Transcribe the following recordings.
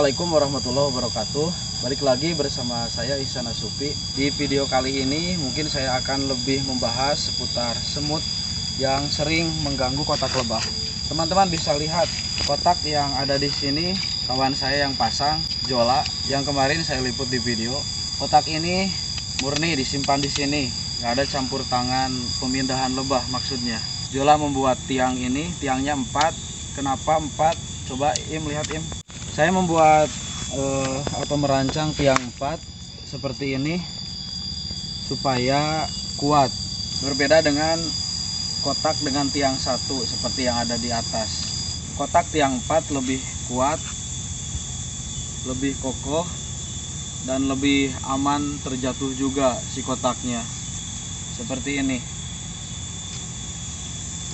Assalamualaikum warahmatullahi wabarakatuh. Balik lagi bersama saya Ihsan Asufi. Di video kali ini mungkin saya akan lebih membahas seputar semut yang sering mengganggu kotak lebah. Teman-teman bisa lihat kotak yang ada di sini, kawan saya yang pasang Jola yang kemarin saya liput di video. Kotak ini murni disimpan di sini, nggak ada campur tangan pemindahan lebah maksudnya. Jola membuat tiang ini, tiangnya 4. Kenapa 4? Coba lihat Saya membuat atau merancang tiang 4 seperti ini supaya kuat. Berbeda dengan kotak dengan tiang 1 seperti yang ada di atas. Kotak tiang 4 lebih kuat, lebih kokoh, dan lebih aman terjatuh juga si kotaknya. Seperti ini.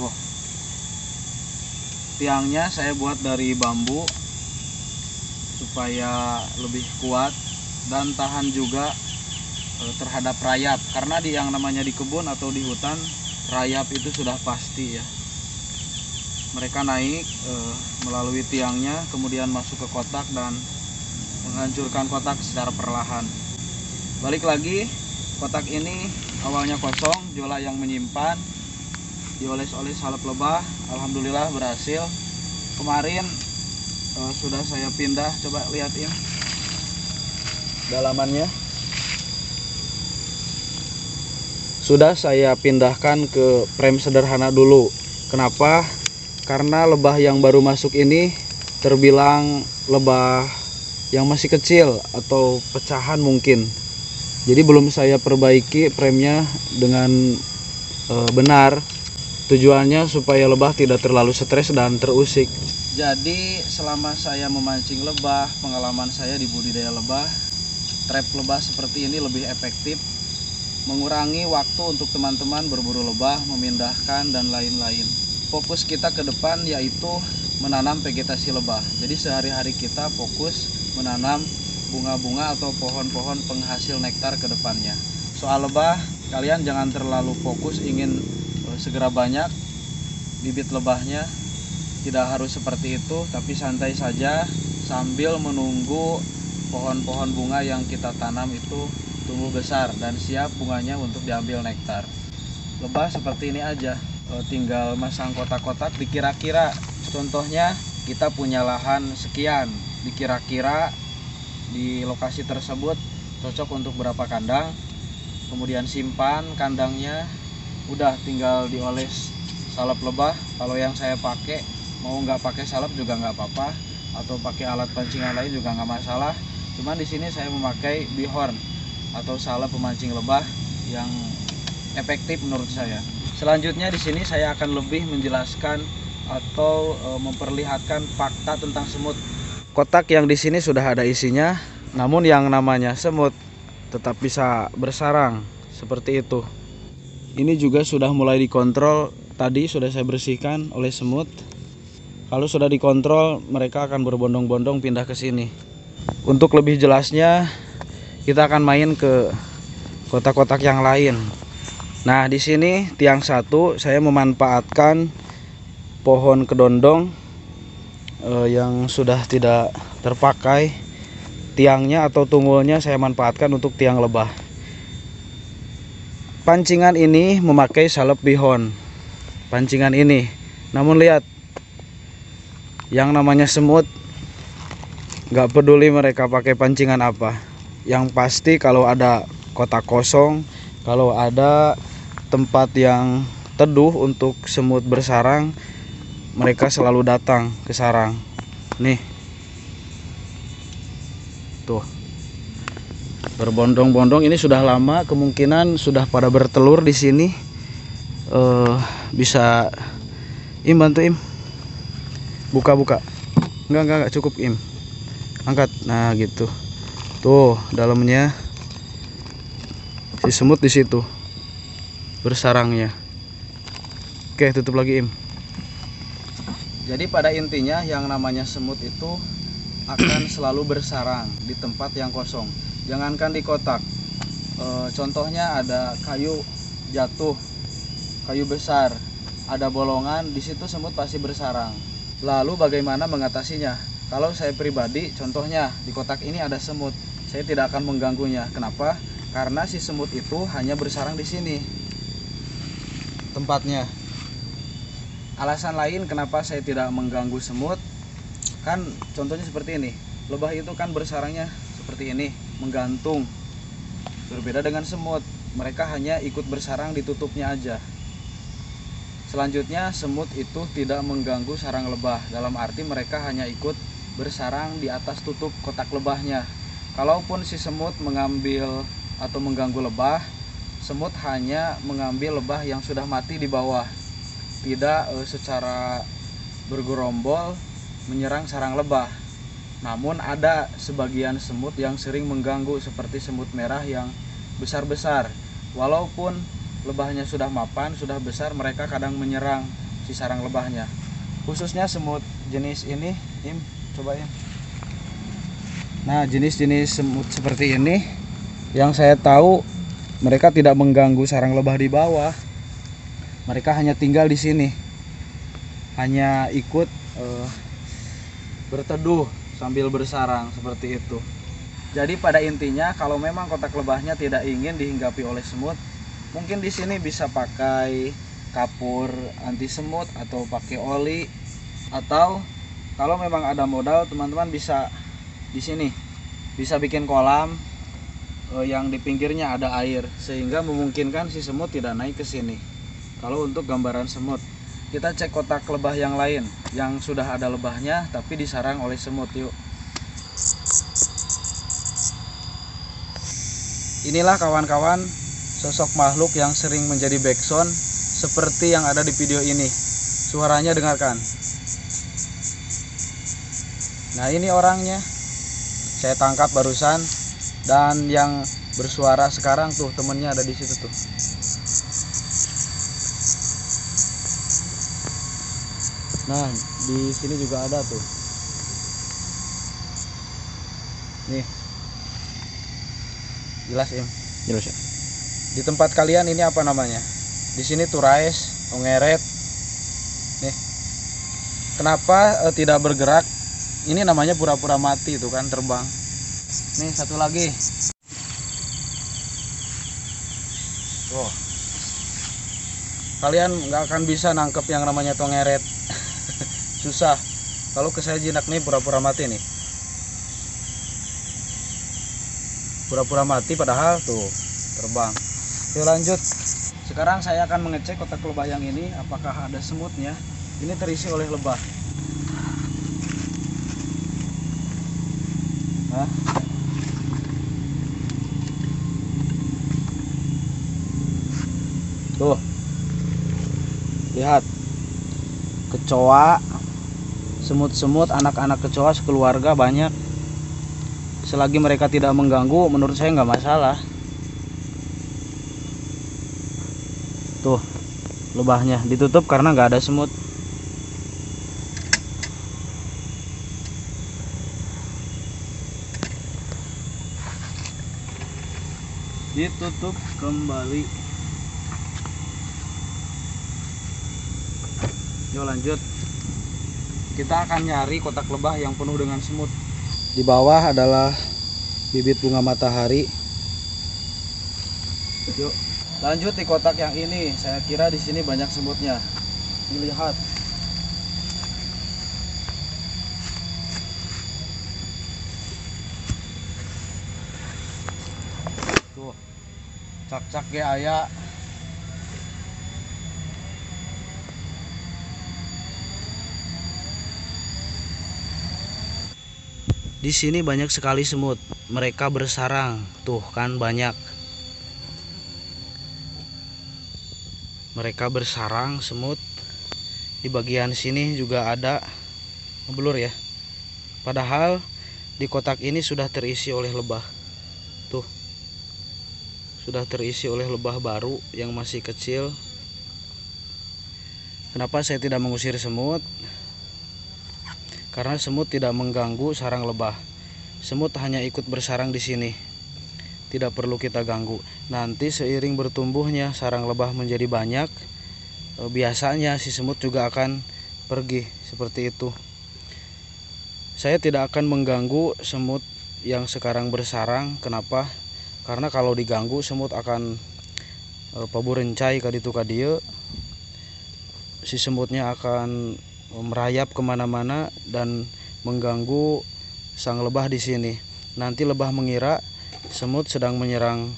Tuh. Tiangnya saya buat dari bambu supaya lebih kuat dan tahan juga terhadap rayap, karena yang namanya di kebun atau di hutan, rayap itu sudah pasti ya. Mereka naik melalui tiangnya, kemudian masuk ke kotak dan menghancurkan kotak secara perlahan. Balik lagi, kotak ini awalnya kosong, Jola yang menyimpan, dioles-oles salep lebah. Alhamdulillah berhasil. Kemarin sudah saya pindah, coba lihatin dalamannya. Sudah saya pindahkan ke frame sederhana dulu. Kenapa? Karena lebah yang baru masuk ini terbilang lebah yang masih kecil atau pecahan mungkin. Jadi belum saya perbaiki framenya dengan benar. Tujuannya supaya lebah tidak terlalu stres dan terusik. Jadi selama saya memancing lebah, pengalaman saya di budidaya lebah, trap lebah seperti ini lebih efektif, mengurangi waktu untuk teman-teman berburu lebah, memindahkan dan lain-lain. Fokus kita ke depan yaitu menanam vegetasi lebah. Jadi sehari-hari kita fokus menanam bunga-bunga atau pohon-pohon penghasil nektar ke depannya. Soal lebah, kalian jangan terlalu fokus ingin segera banyak bibit lebahnya. Tidak harus seperti itu, tapi santai saja sambil menunggu pohon-pohon bunga yang kita tanam itu tumbuh besar dan siap bunganya untuk diambil nektar. Lebah seperti ini aja, tinggal masang kotak-kotak dikira-kira. Contohnya kita punya lahan sekian, dikira-kira di lokasi tersebut cocok untuk berapa kandang, kemudian simpan kandangnya, udah tinggal dioles salep lebah. Kalau yang saya pakai, mau nggak pakai salep juga nggak apa-apa, atau pakai alat pancingan lain juga nggak masalah. Cuman di sini saya memakai bihorn atau salep pemancing lebah yang efektif menurut saya. Selanjutnya di sini saya akan lebih menjelaskan atau memperlihatkan fakta tentang semut. Kotak yang di sini sudah ada isinya, namun yang namanya semut tetap bisa bersarang seperti itu. Ini juga sudah mulai dikontrol, tadi sudah saya bersihkan oleh semut. Kalau sudah dikontrol, mereka akan berbondong-bondong pindah ke sini. Untuk lebih jelasnya, kita akan main ke kotak-kotak yang lain. Nah, di sini tiang 1 saya memanfaatkan pohon kedondong yang sudah tidak terpakai. Tiangnya atau tunggulnya saya manfaatkan untuk tiang lebah. Pancingan ini memakai salep bihon. Pancingan ini. Namun lihat, yang namanya semut nggak peduli mereka pakai pancingan apa. Yang pasti kalau ada kotak kosong, kalau ada tempat yang teduh untuk semut bersarang, mereka selalu datang ke sarang. Nih, tuh, berbondong-bondong. Ini sudah lama, kemungkinan sudah pada bertelur di sini. Bisa bantu buka. Enggak cukup angkat. Nah gitu, tuh dalamnya si semut di situ bersarangnya. Oke, tutup lagi Jadi pada intinya yang namanya semut itu akan selalu bersarang di tempat yang kosong, jangankan di kotak. Contohnya ada kayu jatuh, kayu besar, ada bolongan, di situ semut pasti bersarang. Lalu bagaimana mengatasinya? Kalau saya pribadi, contohnya di kotak ini ada semut, saya tidak akan mengganggunya. Kenapa? Karena si semut itu hanya bersarang di sini tempatnya. Alasan lain kenapa saya tidak mengganggu semut, kan contohnya seperti ini. Lebah itu kan bersarangnya seperti ini, menggantung. Berbeda dengan semut, mereka hanya ikut bersarang di tutupnya aja. Selanjutnya, semut itu tidak mengganggu sarang lebah, dalam arti mereka hanya ikut bersarang di atas tutup kotak lebahnya. Kalaupun si semut mengambil atau mengganggu lebah, semut hanya mengambil lebah yang sudah mati di bawah, tidak secara bergerombol menyerang sarang lebah. Namun ada sebagian semut yang sering mengganggu, seperti semut merah yang besar-besar. Walaupun lebahnya sudah mapan, sudah besar, mereka kadang menyerang si sarang lebahnya. Khususnya semut jenis ini, cobain. Nah, jenis-jenis semut seperti ini yang saya tahu mereka tidak mengganggu sarang lebah di bawah. Mereka hanya tinggal di sini, hanya ikut berteduh sambil bersarang seperti itu. Jadi pada intinya, kalau memang kotak lebahnya tidak ingin dihinggapi oleh semut, mungkin di sini bisa pakai kapur anti semut atau pakai oli, atau kalau memang ada modal, teman-teman bisa di sini bisa bikin kolam yang di pinggirnya ada air, sehingga memungkinkan si semut tidak naik ke sini. Kalau untuk gambaran semut, kita cek kotak lebah yang lain yang sudah ada lebahnya tapi disarang oleh semut. Yuk. Inilah kawan-kawan sosok makhluk yang sering menjadi backsound seperti yang ada di video ini. Suaranya dengarkan. Nah, ini orangnya. Saya tangkap barusan, dan yang bersuara sekarang tuh temennya ada di situ tuh. Nah, di sini juga ada tuh. Nih. Jelas, Im? Jelas ya. Di tempat kalian ini apa namanya? Di sini turais, ongeret. Nih. Kenapa tidak bergerak? Ini namanya pura-pura mati tuh kan, terbang. Nih, satu lagi. Tuh. Kalian nggak akan bisa nangkep yang namanya tongeret. Susah. Kalau ke saya jinak nih, pura-pura mati nih. Pura-pura mati padahal tuh terbang. Yuk lanjut. Sekarang saya akan mengecek kotak lebah yang ini apakah ada semutnya. Ini terisi oleh lebah. Nah. Tuh. Lihat. Kecoa, semut-semut, anak-anak kecoa sekeluarga banyak. Selagi mereka tidak mengganggu, menurut saya nggak masalah. Tuh, lebahnya ditutup karena nggak ada semut. Ditutup kembali. Yuk lanjut. Kita akan nyari kotak lebah yang penuh dengan semut. Di bawah adalah bibit bunga matahari. Yuk, lanjut di kotak yang ini. Saya kira di sini banyak semutnya. Dilihat. Tuh. Cak-cak ge aya. Di sini banyak sekali semut. Mereka bersarang. Tuh kan banyak. Mereka bersarang semut. Di bagian sini juga ada. Ngeblur ya. Padahal di kotak ini sudah terisi oleh lebah. Tuh. Sudah terisi oleh lebah baru yang masih kecil. Kenapa saya tidak mengusir semut? Karena semut tidak mengganggu sarang lebah. Semut hanya ikut bersarang di sini. Tidak perlu kita ganggu. Nanti seiring bertumbuhnya sarang lebah menjadi banyak, biasanya si semut juga akan pergi seperti itu. Saya tidak akan mengganggu semut yang sekarang bersarang. Kenapa? Karena kalau diganggu semut akan paburencai kaditu kadieu. Si semutnya akan merayap kemana-mana dan mengganggu sang lebah di sini. Nanti lebah mengira semut sedang menyerang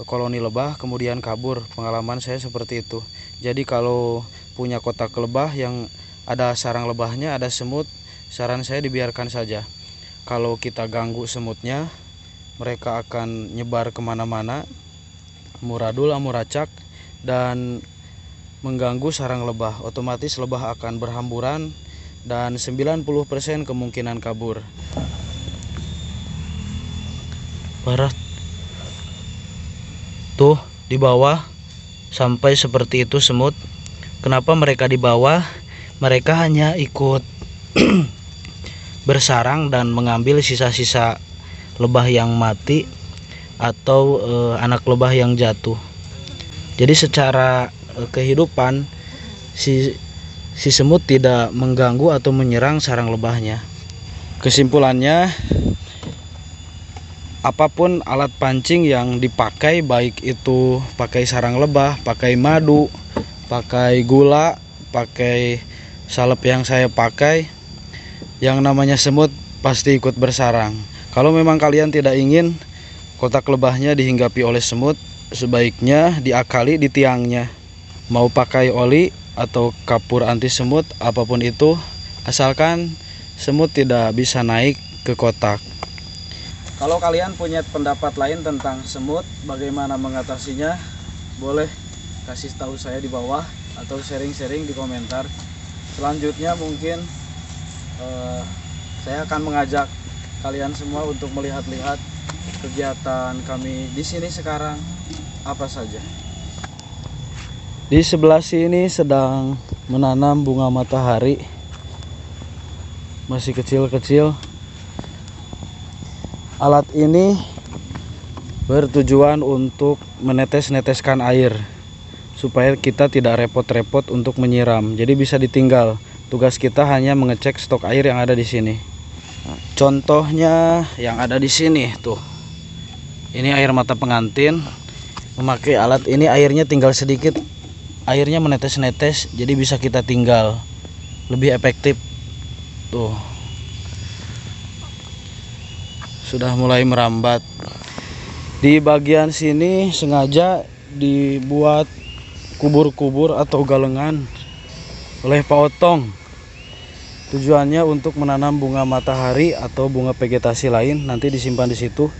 koloni lebah kemudian kabur. Pengalaman saya seperti itu. Jadi kalau punya kotak lebah yang ada sarang lebahnya, ada semut, saran saya dibiarkan saja. Kalau kita ganggu semutnya, mereka akan nyebar kemana-mana, muradul amuracak, dan mengganggu sarang lebah. Otomatis lebah akan berhamburan dan 90% kemungkinan kabur. Parah. Tuh di bawah sampai seperti itu semut. Kenapa mereka di bawah? Mereka hanya ikut bersarang dan mengambil sisa-sisa lebah yang mati atau anak lebah yang jatuh. Jadi secara kehidupan si semut tidak mengganggu atau menyerang sarang lebahnya. Kesimpulannya, apapun alat pancing yang dipakai, baik itu pakai sarang lebah, pakai madu, pakai gula, pakai salep yang saya pakai, yang namanya semut pasti ikut bersarang. Kalau memang kalian tidak ingin kotak lebahnya dihinggapi oleh semut, sebaiknya diakali di tiangnya. Mau pakai oli atau kapur anti semut, apapun itu, asalkan semut tidak bisa naik ke kotak. Kalau kalian punya pendapat lain tentang semut, bagaimana mengatasinya, boleh kasih tahu saya di bawah atau sharing-sharing di komentar. Selanjutnya mungkin saya akan mengajak kalian semua untuk melihat-lihat kegiatan kami di sini sekarang apa saja. Di sebelah sini sedang menanam bunga matahari, masih kecil-kecil. Alat ini bertujuan untuk menetes-neteskan air supaya kita tidak repot-repot untuk menyiram. Jadi bisa ditinggal. Tugas kita hanya mengecek stok air yang ada di sini. Contohnya yang ada di sini tuh. Ini air mata pengantin. Memakai alat ini airnya tinggal sedikit. Airnya menetes-netes, jadi bisa kita tinggal. Lebih efektif. Tuh. Sudah mulai merambat. Di bagian sini sengaja dibuat kubur-kubur atau galengan oleh Pak Otong. Tujuannya untuk menanam bunga matahari atau bunga vegetasi lain, nanti disimpan di situ.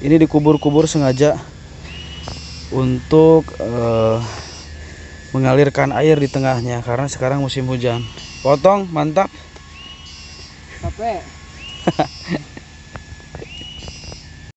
Ini dikubur-kubur sengaja untuk mengalirkan air di tengahnya karena sekarang musim hujan. Pak Otong, mantap. Capek.